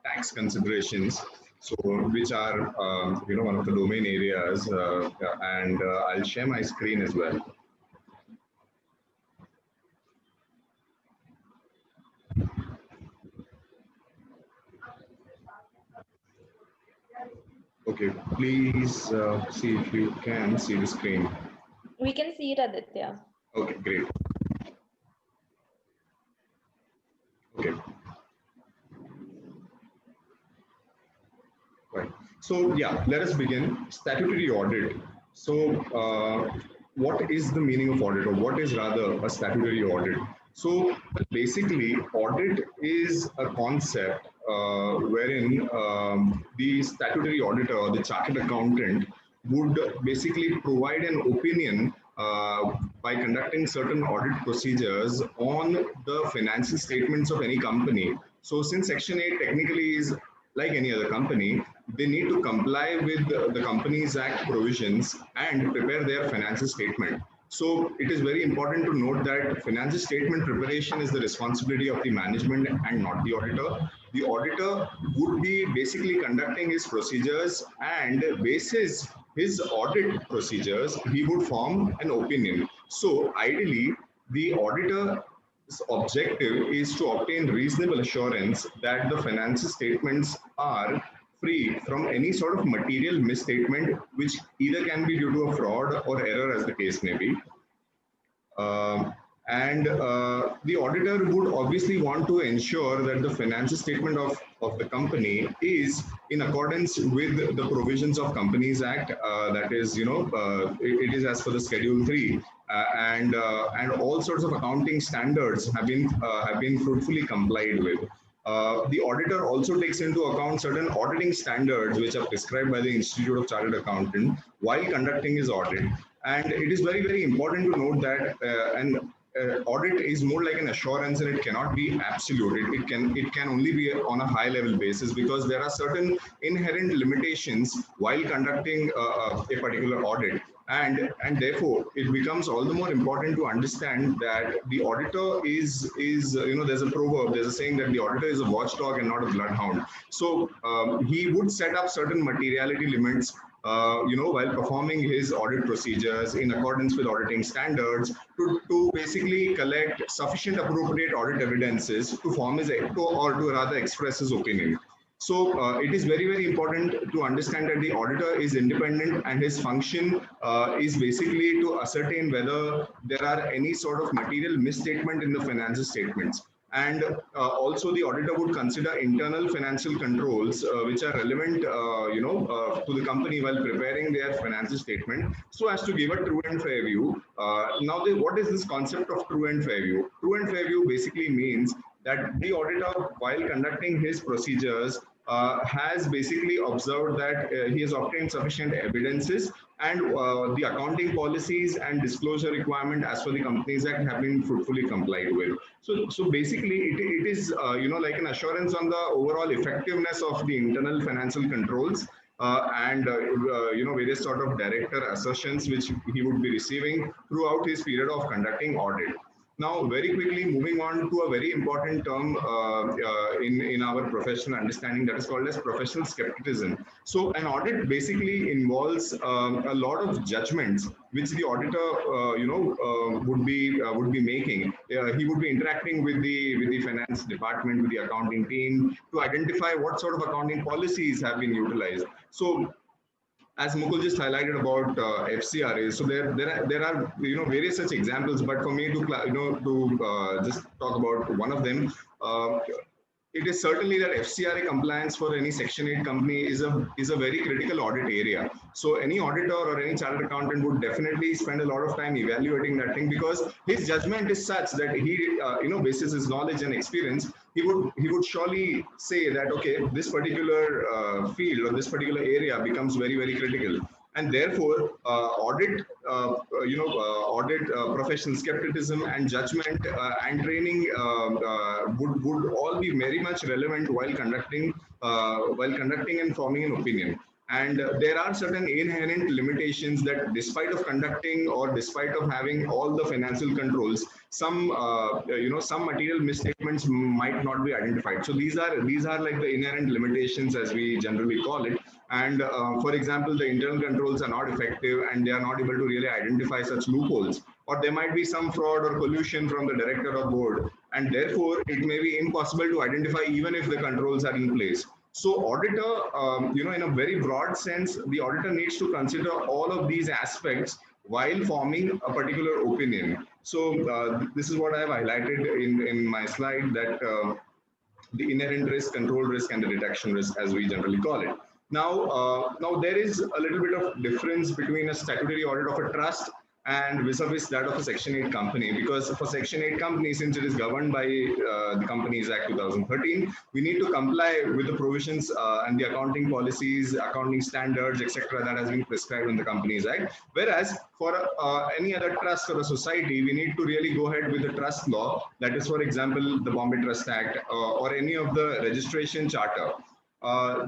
tax considerations. So, which are one of the domain areas, and I'll share my screen as well. Okay, please see if you can see the screen. We can see it, Aditya. Okay, great. Okay. Right. So yeah, let us begin. Statutory audit. So what is the meaning of audit, or what is rather a statutory audit? So basically, audit is a concept wherein the statutory auditor or the chartered accountant would basically provide an opinion by conducting certain audit procedures on the financial statements of any company. So since Section 8 technically is like any other company, they need to comply with the Companies Act provisions and prepare their financial statement. So it is very important to note that financial statement preparation is the responsibility of the management and not the auditor. The auditor would be basically conducting his procedures, and basis his audit procedures, he would form an opinion. So ideally, the auditor's objective is to obtain reasonable assurance that the financial statements are free from any sort of material misstatement, which either can be due to a fraud or error, as the case may be. And the auditor would obviously want to ensure that the financial statement of the company is in accordance with the provisions of Companies Act. That is, it is as per the Schedule 3, and all sorts of accounting standards have been fruitfully complied with. The auditor also takes into account certain auditing standards which are prescribed by the Institute of Chartered Accountant while conducting his audit. And it is very, very important to note that an audit is more like an assurance, and it cannot be absolute. It can only be on a high level basis, because there are certain inherent limitations while conducting a particular audit. And therefore it becomes all the more important to understand that the auditor is there's a proverb, there's a saying that the auditor is a watchdog and not a bloodhound. So he would set up certain materiality limits while performing his audit procedures in accordance with auditing standards, to basically collect sufficient appropriate audit evidences to form his, or to rather express his opinion. So it is very, very important to understand that the auditor is independent, and his function is basically to ascertain whether there are any sort of material misstatement in the financial statements. And also the auditor would consider internal financial controls which are relevant to the company while preparing their financial statement, so as to give a true and fair view. Now, what is this concept of true and fair view? True and fair view basically means that the auditor, while conducting his procedures, has basically observed that he has obtained sufficient evidences, and the accounting policies and disclosure requirement as per the Companies Act have been fruitfully complied with. So basically, it is like an assurance on the overall effectiveness of the internal financial controls, and various sort of director assertions which he would be receiving throughout his period of conducting audit. Now, very quickly, moving on to a very important term in our professional understanding, that is called as professional skepticism. So an audit basically involves a lot of judgments which the auditor would be making. He would be interacting with the finance department, with the accounting team, to identify what sort of accounting policies have been utilized. So as Mukul just highlighted about FCRA, so there are various such examples. But for me to just talk about one of them, it is certainly that FCRA compliance for any Section 8 company is a very critical audit area. So any auditor or any chartered accountant would definitely spend a lot of time evaluating that thing, because his judgment is such that he, basis his knowledge and experience, he would surely say that, okay, this particular field or this particular area becomes very, very critical. And therefore, audit professional skepticism and judgment and training would all be very much relevant while conducting and forming an opinion. And there are certain inherent limitations that, despite of conducting or despite of having all the financial controls, some material misstatements might not be identified. So these are like the inherent limitations, as we generally call it. And for example, the internal controls are not effective, and they are not able to really identify such loopholes, or there might be some fraud or collusion from the director or board, and therefore it may be impossible to identify even if the controls are in place. So auditor, in a very broad sense, the auditor needs to consider all of these aspects while forming a particular opinion. So this is what I have highlighted in my slide, that the inherent risk, control risk, and the detection risk, as we generally call it. Now there is a little bit of difference between a statutory audit of a trust and vis-a-vis that of a Section 8 company. Because for Section 8 company, since it is governed by the Companies Act 2013, we need to comply with the provisions and the accounting policies, accounting standards, etc., that has been prescribed in the Companies Act. Whereas for any other trust or a society, we need to really go ahead with the trust law. That is, for example, the Bombay Trust Act or any of the registration charter.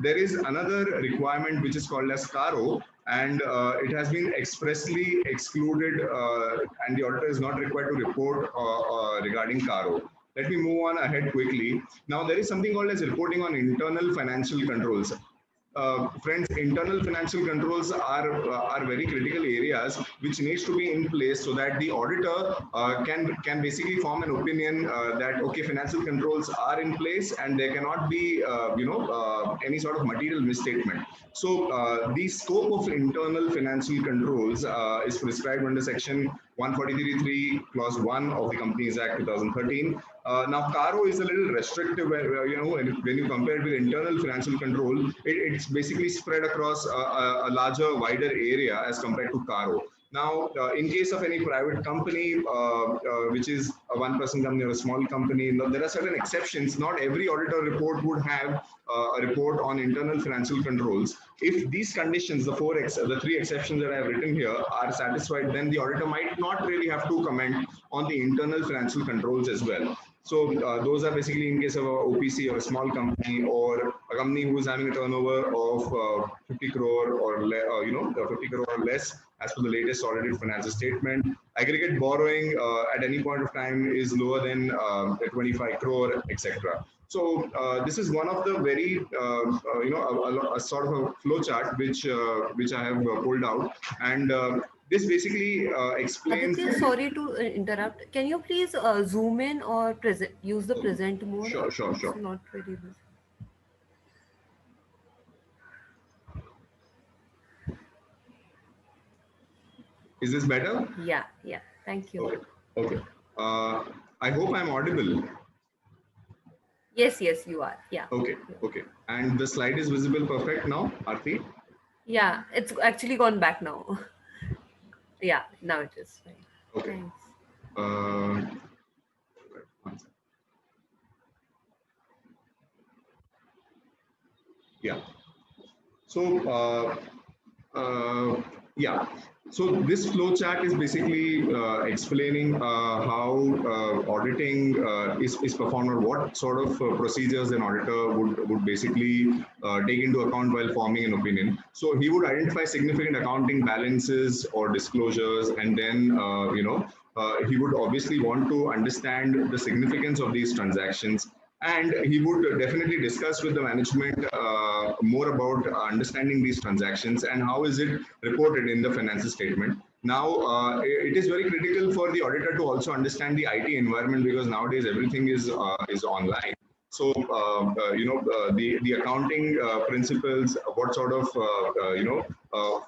There is another requirement which is called as CARO, and it has been expressly excluded, and the auditor is not required to report regarding CARO. Let me move on ahead quickly. Now, there is something called as reporting on internal financial controls. Friends, internal financial controls are very critical areas which needs to be in place so that the auditor can basically form an opinion that okay, financial controls are in place and there cannot be any sort of material misstatement. So the scope of internal financial controls is prescribed under section 143.3 clause 1 of the Companies Act 2013. Now, CARO is a little restrictive, when you compare it with internal financial control, it's basically spread across a larger, wider area as compared to CARO. Now, in case of any private company, which is a one-person company or a small company, there are certain exceptions. Not every auditor report would have a report on internal financial controls. If these conditions, the three exceptions that I have written here, are satisfied, then the auditor might not really have to comment on the internal financial controls as well. So those are basically in case of a OPC or a small company or a company who is having a turnover of 50 crore or 50 crore or less as per the latest audited financial statement. Aggregate borrowing at any point of time is lower than 25 crore, etc. So this is one of the very a sort of a flow chart which I have pulled out, and this basically explains. Aditya, sorry to interrupt. Can you please zoom in or use the present mode? Sure. It's not very visible. Is this better? Yeah. Thank you. Okay. I hope I'm audible. Yes, you are. Yeah. Okay. And the slide is visible perfect now, Aarti? Yeah, it's actually gone back now. Yeah, now it is fine. Okay. Thanks. Yeah. So So this flow chart is basically explaining how auditing is performed, or what sort of procedures an auditor would basically take into account while forming an opinion. So he would identify significant accounting balances or disclosures, and then he would obviously want to understand the significance of these transactions. And he would definitely discuss with the management more about understanding these transactions and how is it reported in the financial statement. Now, it is very critical for the auditor to also understand the IT environment, because nowadays everything is online. So, the accounting principles, what sort of,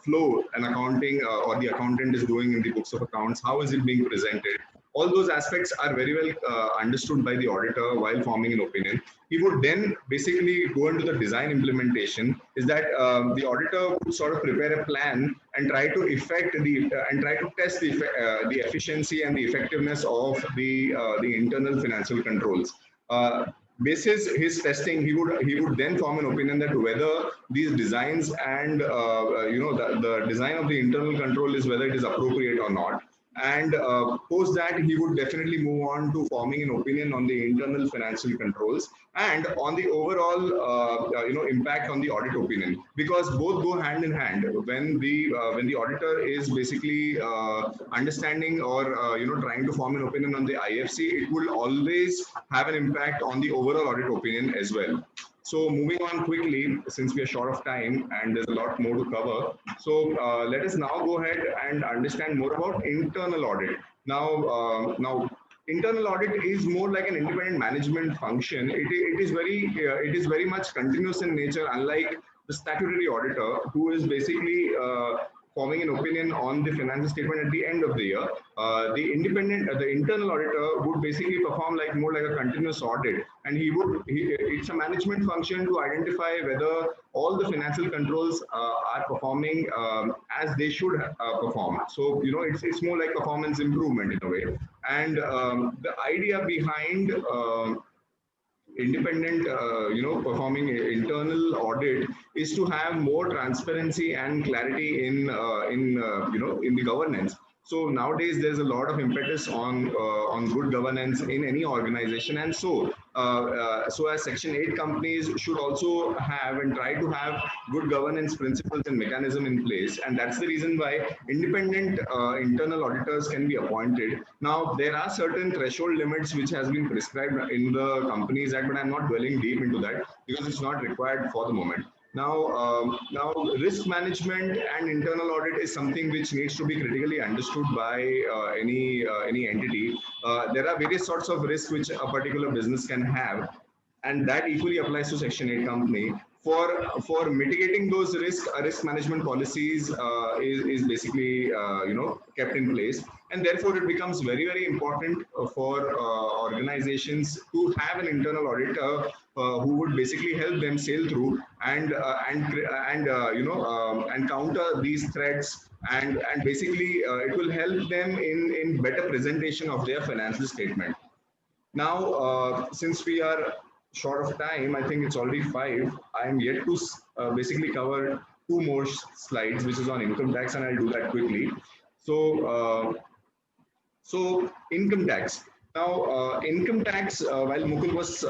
flow an accounting or the accountant is doing in the books of accounts, how is it being presented? All those aspects are very well understood by the auditor while forming an opinion. He would then basically go into the design implementation. Is that the auditor would sort of prepare a plan and try to test the efficiency and the effectiveness of the internal financial controls. Basis his testing, he would then form an opinion that whether these designs and the design of the internal control is whether it is appropriate or not. And post that, he would definitely move on to forming an opinion on the internal financial controls and on the overall impact on the audit opinion, because both go hand in hand. When the auditor is basically understanding or trying to form an opinion on the IFC, it will always have an impact on the overall audit opinion as well. So moving on quickly, since we are short of time and there's a lot more to cover. So let us now go ahead and understand more about internal audit. Now, internal audit is more like an independent management function. It is very much continuous in nature, unlike the statutory auditor, who is basically forming an opinion on the financial statement at the end of the year. The internal auditor would basically perform more like a continuous audit, and it's a management function to identify whether all the financial controls are performing as they should perform. So, it's more like performance improvement in a way. And the idea behind independent, performing internal audit is to have more transparency and clarity in the governance. So nowadays there's a lot of impetus on good governance in any organization, and so as Section 8 companies should also have and try to have good governance principles and mechanism in place, and that's the reason why independent internal auditors can be appointed. Now there are certain threshold limits which has been prescribed in the Companies Act, but I'm not dwelling deep into that because it's not required for the moment. Now, risk management and internal audit is something which needs to be critically understood by any entity. There are various sorts of risks which a particular business can have, and that equally applies to Section 8 company. For mitigating those risks, risk management policies is basically kept in place, and therefore it becomes very important for organizations to have an internal auditor who would basically help them sail through and counter these threats, and basically it will help them in better presentation of their financial statement. Now, since we are short of time, I think it's already 5. I am yet to basically cover 2 more slides, which is on income tax, and I'll do that quickly. So income tax. Now, income tax. While Mukul was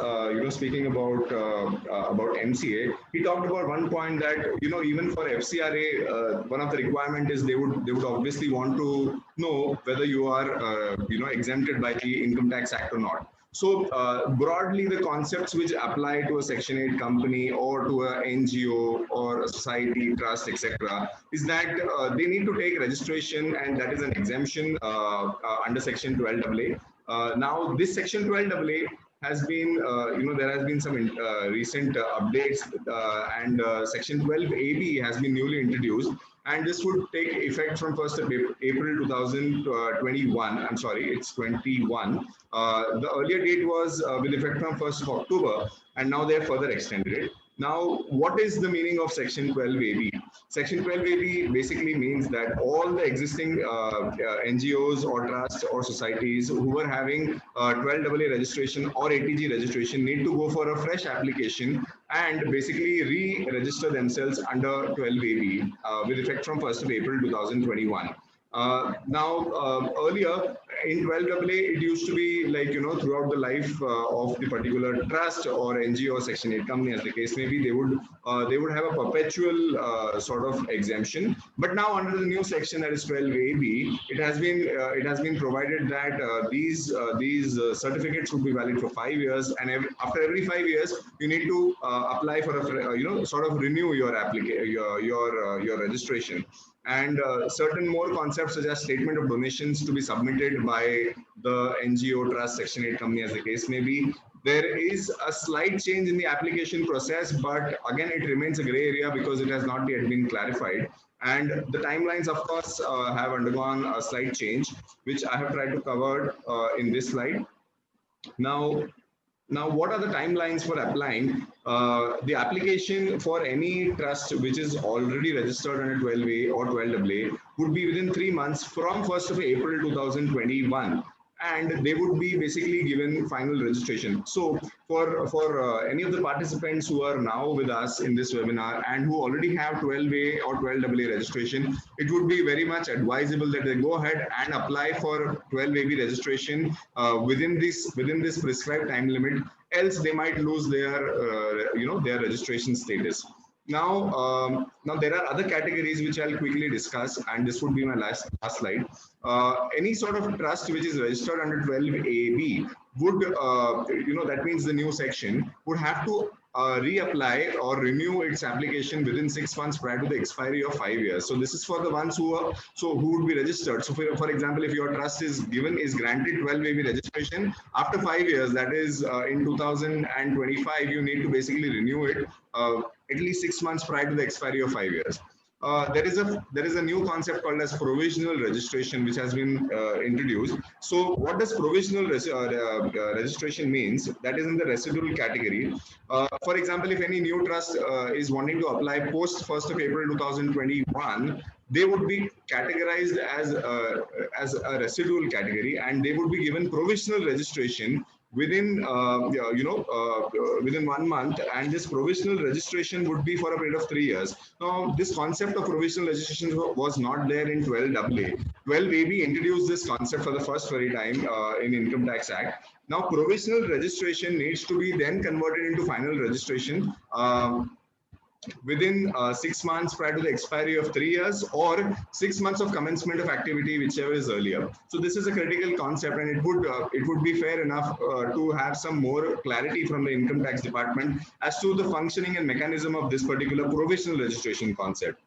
speaking about MCA, he talked about one point that even for FCRA, one of the requirement is they would obviously want to know whether you are exempted by the Income Tax Act or not. So broadly, the concepts which apply to a Section 8 company or to a NGO or a society, trust, etc., is that they need to take registration, and that is an exemption under Section 12AA. Now, this Section 12AA has been, there has been some recent updates, and Section 12AB has been newly introduced, and this would take effect from 1st of April 2021. I'm sorry, it's 21. The earlier date was with effect from 1st of October, and now they have further extended it. Now, what is the meaning of Section 12AB? Section 12AB basically means that all the existing NGOs or trusts or societies who were having 12AA registration or ATG registration need to go for a fresh application and basically re-register themselves under 12AB with effect from 1st of April 2021. Earlier in 12AA, it used to be like, throughout the life of the particular trust or NGO or Section 8 company, as the case may be, they would have a perpetual sort of exemption. But now under the new section, that is 12AB, it has been provided that these certificates would be valid for 5 years, and after every 5 years, you need to apply for a sort of renew your application, your registration. And certain more concepts such as statement of donations to be submitted by the NGO, trust, Section 8 company, as the case may be. There is a slight change in the application process, but again, it remains a gray area because it has not yet been clarified. And the timelines, of course, have undergone a slight change, which I have tried to cover in this slide. Now, what are the timelines for applying? The application for any trust which is already registered under 12A or 12AA would be within 3 months from 1st of April 2021. And they would be basically given final registration. So for any of the participants who are now with us in this webinar and who already have 12A or 12AA registration, it would be very much advisable that they go ahead and apply for 12AB registration within this prescribed time limit. Else they might lose their registration status. Now there are other categories which I'll quickly discuss, and this would be my last slide. Any sort of trust which is registered under 12AB would, that means the new section would have to reapply or renew its application within 6 months prior to the expiry of 5 years. So this is for the ones who would be registered. So for example, if your trust is granted 12AB registration after 5 years, that is in 2025, you need to basically renew it at least 6 months prior to the expiry of 5 years. there is a new concept called as provisional registration, which has been introduced. So what does provisional registration means? That is in the residual category. For example, if any new trust is wanting to apply post 1st of April 2021, they would be categorized as a residual category, and they would be given provisional registration within within 1 month, and this provisional registration would be for a period of 3 years. Now, this concept of provisional registration was not there in 12AA. 12AB introduced this concept for the first very time in Income Tax Act. Now, provisional registration needs to be then converted into final registration within 6 months prior to the expiry of 3 years, or 6 months of commencement of activity, whichever is earlier. So this is a critical concept, and it would be fair enough to have some more clarity from the Income Tax Department as to the functioning and mechanism of this particular provisional registration concept.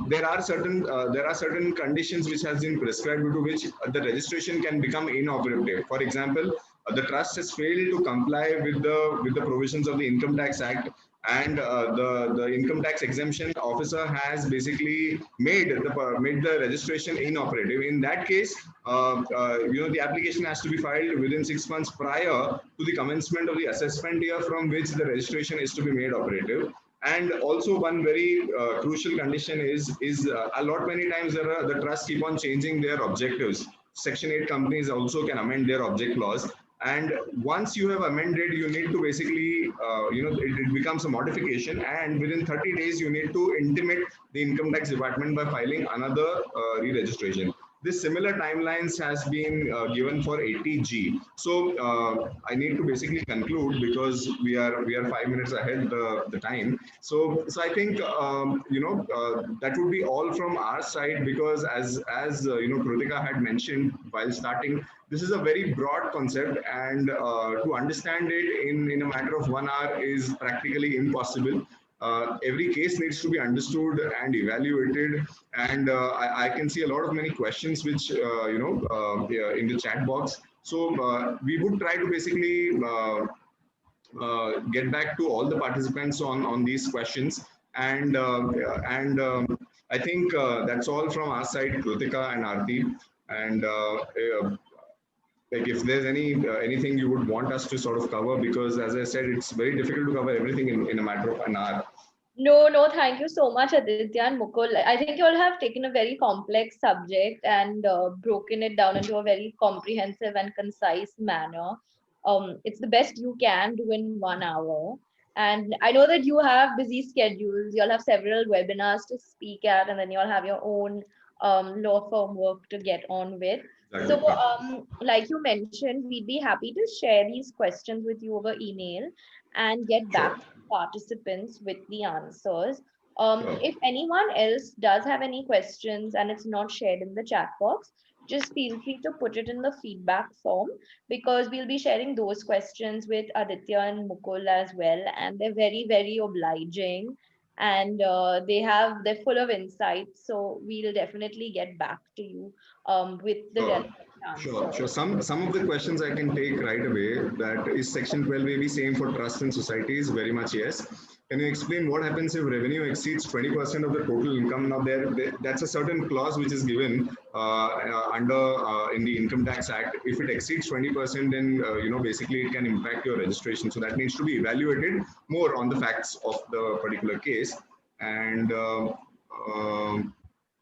There are certain conditions which has been prescribed due to which the registration can become inoperative. For example, the trust has failed to comply with the provisions of the Income Tax Act, and the income tax exemption officer has basically made the registration inoperative. In that case, the application has to be filed within 6 months prior to the commencement of the assessment year from which the registration is to be made operative. And also, one very crucial condition is a lot many times the trusts keep on changing their objectives. Section 8 companies also can amend their object laws. And once you have amended, you need to basically, it becomes a modification, and within 30 days, you need to intimate the Income Tax Department by filing another re-registration. This similar timelines has been given for 80G. So I need to basically conclude because we are 5 minutes ahead the time. So I think that would be all from our side, because as Krutika had mentioned while starting, this is a very broad concept, and to understand it in a matter of 1 hour is practically impossible. Every case needs to be understood and evaluated, and I can see a lot of many questions which in the chat box. So we would try to basically get back to all the participants on these questions, and I think that's all from our side, Krutika and Aarti. And like if there's anything you would want us to sort of cover, because as I said, it's very difficult to cover everything in a matter of an hour. No, thank you so much, Aditya and Mukul. I think you all have taken a very complex subject and broken it down into a very comprehensive and concise manner. It's the best you can do in 1 hour. And I know that you have busy schedules. You all have several webinars to speak at, and then you all have your own law firm work to get on with. Exactly. So, like you mentioned, we'd be happy to share these questions with you over email and get back to participants with the answers. Sure. If anyone else does have any questions and it's not shared in the chat box, just feel free to put it in the feedback form, because we'll be sharing those questions with Aditya and Mukul as well. And they're very, very obliging, and they're full of insights. So we'll definitely get back to you with the Sure. relevant answers. Sure. Some of the questions I can take right away. That is Section 12AB same for trusts and societies? Very much yes. Can you explain what happens if revenue exceeds 20% of the total income? Now that's a certain clause which is given in the Income Tax Act. If it exceeds 20%, then basically it can impact your registration. So that needs to be evaluated more on the facts of the particular case. And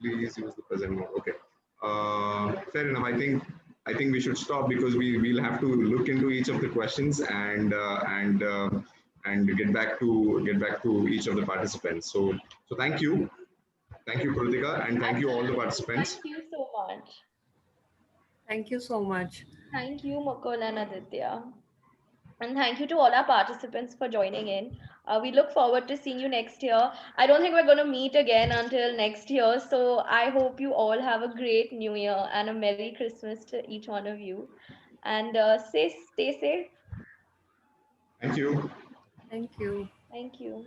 please use the present mode. Okay. Fair enough. I think we should stop, because we'll have to look into each of the questions and get back to each of the participants. So thank you, Krutika, and thank you all the participants. Thank you so much. Thank you so much. Thank you, Mukul and Aditya. And thank you to all our participants for joining in. We look forward to seeing you next year. I don't think we're going to meet again until next year. So I hope you all have a great new year and a Merry Christmas to each one of you. And stay safe. Thank you. Thank you. Thank you.